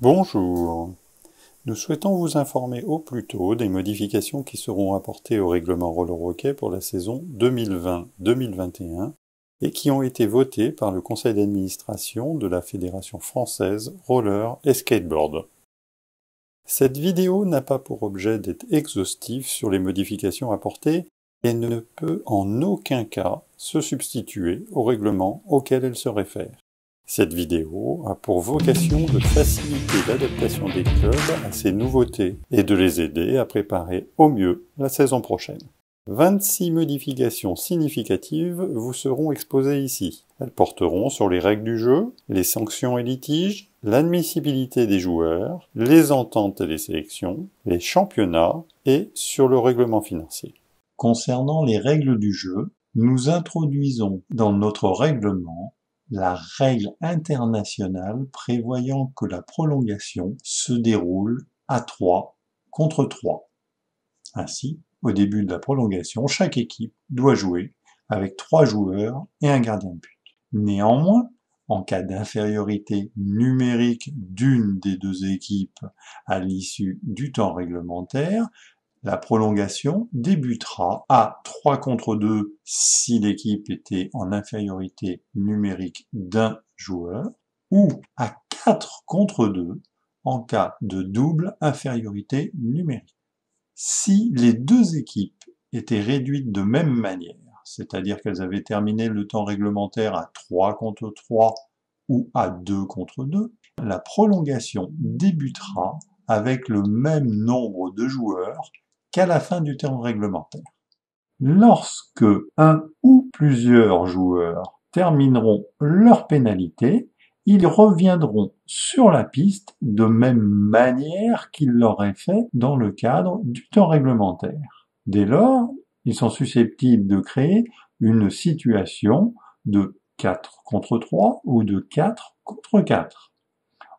Bonjour. Nous souhaitons vous informer au plus tôt des modifications qui seront apportées au règlement roller hockey pour la saison 2020-2021 et qui ont été votées par le conseil d'administration de la Fédération française roller et skateboard. Cette vidéo n'a pas pour objet d'être exhaustive sur les modifications apportées et ne peut en aucun cas se substituer au règlement auquel elle se réfère. Cette vidéo a pour vocation de faciliter l'adaptation des clubs à ces nouveautés et de les aider à préparer au mieux la saison prochaine. 26 modifications significatives vous seront exposées ici. Elles porteront sur les règles du jeu, les sanctions et litiges, l'admissibilité des joueurs, les ententes et les sélections, les championnats et sur le règlement financier. Concernant les règles du jeu, nous introduisons dans notre règlement la règle internationale prévoyant que la prolongation se déroule à 3 contre 3. Ainsi, au début de la prolongation, chaque équipe doit jouer avec 3 joueurs et un gardien de but. Néanmoins, en cas d'infériorité numérique d'une des deux équipes à l'issue du temps réglementaire, la prolongation débutera à 3 contre 2 si l'équipe était en infériorité numérique d'un joueur, ou à 4 contre 2 en cas de double infériorité numérique. Si les deux équipes étaient réduites de même manière, c'est-à-dire qu'elles avaient terminé le temps réglementaire à 3 contre 3 ou à 2 contre 2, la prolongation débutera avec le même nombre de joueurs qu'à la fin du temps réglementaire. Lorsque un ou plusieurs joueurs termineront leur pénalité, ils reviendront sur la piste de même manière qu'ils l'auraient fait dans le cadre du temps réglementaire. Dès lors, ils sont susceptibles de créer une situation de 4 contre 3 ou de 4 contre 4.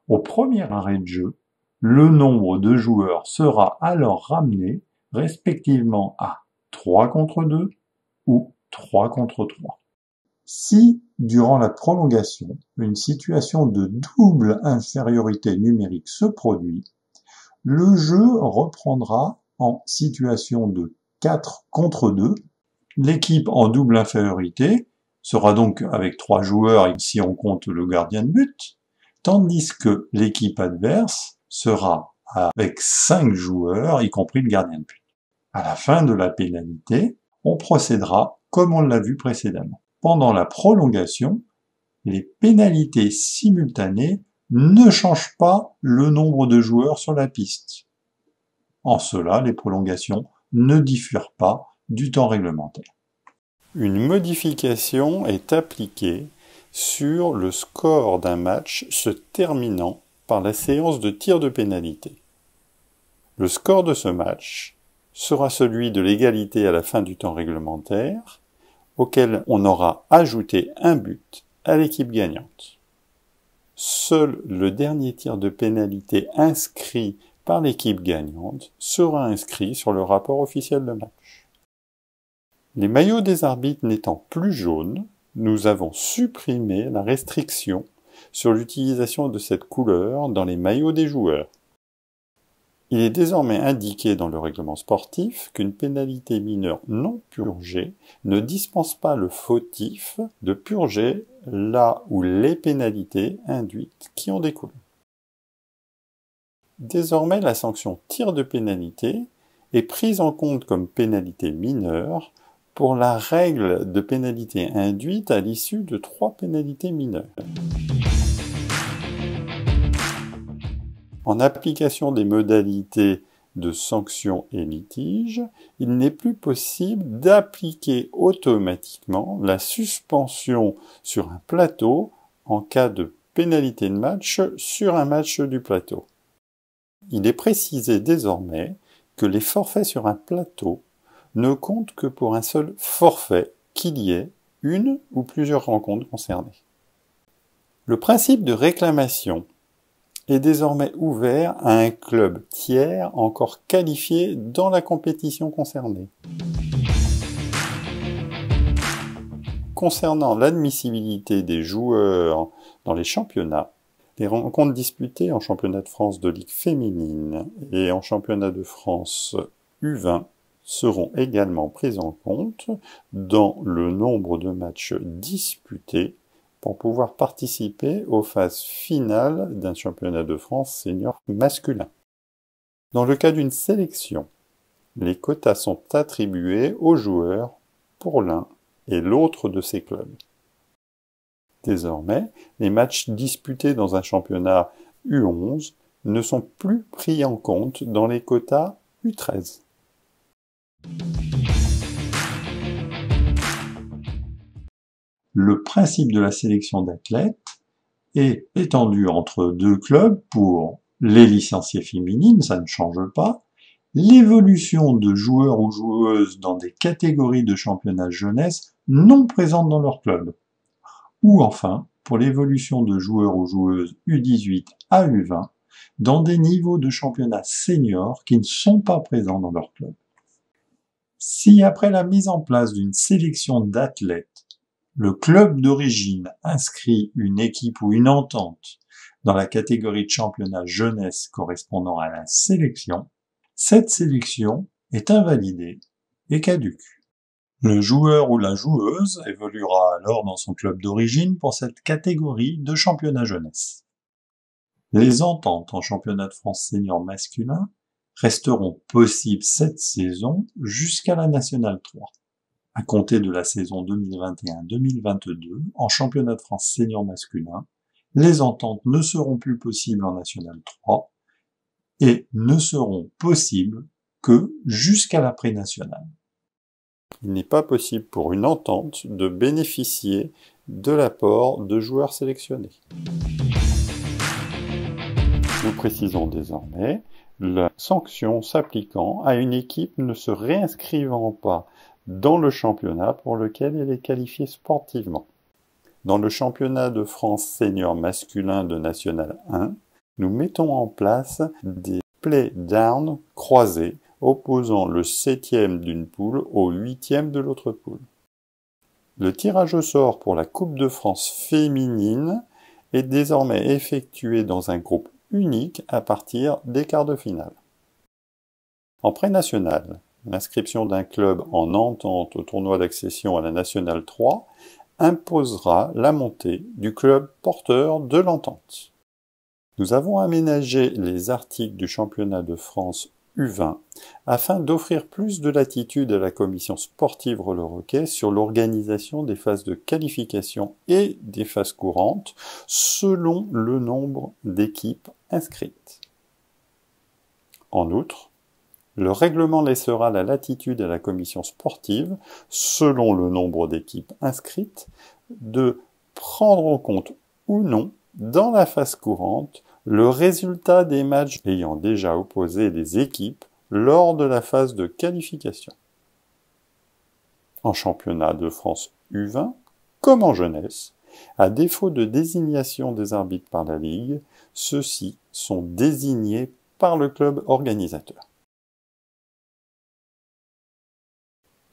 Au premier arrêt de jeu, le nombre de joueurs sera alors ramené respectivement à 3 contre 2 ou 3 contre 3. Si, durant la prolongation, une situation de double infériorité numérique se produit, le jeu reprendra en situation de 4 contre 2. L'équipe en double infériorité sera donc avec 3 joueurs si on compte le gardien de but, tandis que l'équipe adverse sera avec 5 joueurs, y compris le gardien de but. À la fin de la pénalité, on procédera comme on l'a vu précédemment. Pendant la prolongation, les pénalités simultanées ne changent pas le nombre de joueurs sur la piste. En cela, les prolongations ne diffèrent pas du temps réglementaire. Une modification est appliquée sur le score d'un match se terminant par la séance de tir de pénalité. Le score de ce match sera celui de l'égalité à la fin du temps réglementaire, auquel on aura ajouté un but à l'équipe gagnante. Seul le dernier tir de pénalité inscrit par l'équipe gagnante sera inscrit sur le rapport officiel de match. Les maillots des arbitres n'étant plus jaunes, nous avons supprimé la restriction sur l'utilisation de cette couleur dans les maillots des joueurs. Il est désormais indiqué dans le règlement sportif qu'une pénalité mineure non purgée ne dispense pas le fautif de purger la ou les pénalités induites qui en découlent. Désormais, la sanction tir de pénalité est prise en compte comme pénalité mineure pour la règle de pénalité induite à l'issue de 3 pénalités mineures. En application des modalités de sanctions et litiges, il n'est plus possible d'appliquer automatiquement la suspension sur un plateau en cas de pénalité de match sur un match du plateau. Il est précisé désormais que les forfaits sur un plateau ne comptent que pour un seul forfait, qu'il y ait une ou plusieurs rencontres concernées. Le principe de réclamation est désormais ouvert à un club tiers encore qualifié dans la compétition concernée. Concernant l'admissibilité des joueurs dans les championnats, les rencontres disputées en championnat de France de Ligue féminine et en championnat de France U20 seront également prises en compte dans le nombre de matchs disputés pour pouvoir participer aux phases finales d'un championnat de France senior masculin. Dans le cas d'une sélection, les quotas sont attribués aux joueurs pour l'un et l'autre de ces clubs. Désormais, les matchs disputés dans un championnat U11 ne sont plus pris en compte dans les quotas U13. Le principe de la sélection d'athlètes est étendu entre deux clubs pour les licenciées féminines, ça ne change pas, l'évolution de joueurs ou joueuses dans des catégories de championnat jeunesse non présentes dans leur club, ou enfin pour l'évolution de joueurs ou joueuses U18 à U20 dans des niveaux de championnat senior qui ne sont pas présents dans leur club. Si après la mise en place d'une sélection d'athlètes, le club d'origine inscrit une équipe ou une entente dans la catégorie de championnat jeunesse correspondant à la sélection, cette sélection est invalidée et caduque. Le joueur ou la joueuse évoluera alors dans son club d'origine pour cette catégorie de championnat jeunesse. Les ententes en championnat de France senior masculin resteront possibles cette saison jusqu'à la Nationale 3. À compter de la saison 2021-2022, en championnat de France senior masculin, les ententes ne seront plus possibles en Nationale 3 et ne seront possibles que jusqu'à la pré-nationale. Il n'est pas possible pour une entente de bénéficier de l'apport de joueurs sélectionnés. Nous précisons désormais la sanction s'appliquant à une équipe ne se réinscrivant pas dans le championnat pour lequel elle est qualifiée sportivement. Dans le championnat de France senior masculin de National 1, nous mettons en place des play-down croisés opposant le 7e d'une poule au 8e de l'autre poule. Le tirage au sort pour la Coupe de France féminine est désormais effectué dans un groupe unique à partir des quarts de finale. En pré-national, l'inscription d'un club en entente au tournoi d'accession à la Nationale 3 imposera la montée du club porteur de l'entente. Nous avons aménagé les articles du championnat de France U20 afin d'offrir plus de latitude à la commission sportive roller-hockey sur l'organisation des phases de qualification et des phases courantes selon le nombre d'équipes inscrites. En outre, le règlement laissera la latitude à la commission sportive, selon le nombre d'équipes inscrites, de prendre en compte ou non, dans la phase courante, le résultat des matchs ayant déjà opposé les équipes lors de la phase de qualification. En championnat de France U20, comme en jeunesse, à défaut de désignation des arbitres par la Ligue, ceux-ci sont désignés par le club organisateur.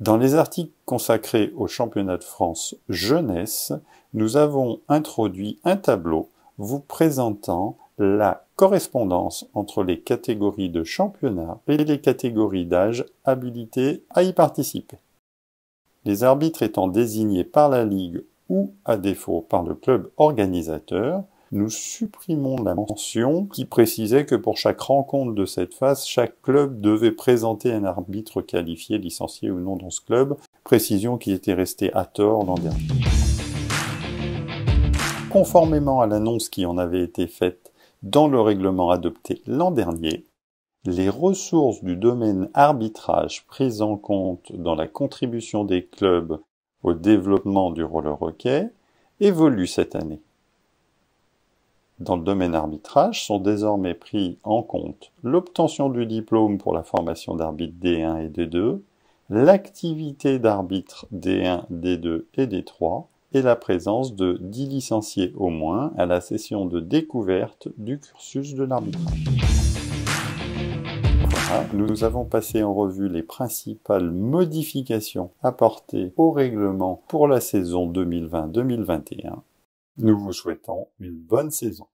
Dans les articles consacrés au championnat de France jeunesse, nous avons introduit un tableau vous présentant la correspondance entre les catégories de championnat et les catégories d'âge habilitées à y participer. Les arbitres étant désignés par la Ligue ou, à défaut, par le club organisateur, nous supprimons la mention qui précisait que pour chaque rencontre de cette phase, chaque club devait présenter un arbitre qualifié, licencié ou non dans ce club, précision qui était restée à tort l'an dernier. Conformément à l'annonce qui en avait été faite dans le règlement adopté l'an dernier, les ressources du domaine arbitrage prises en compte dans la contribution des clubs au développement du roller hockey évoluent cette année. Dans le domaine arbitrage sont désormais pris en compte l'obtention du diplôme pour la formation d'arbitre D1 et D2, l'activité d'arbitre D1, D2 et D3, et la présence de 10 licenciés au moins à la session de découverte du cursus de l'arbitrage. Voilà, nous avons passé en revue les principales modifications apportées au règlement pour la saison 2020-2021. Nous vous souhaitons une bonne saison.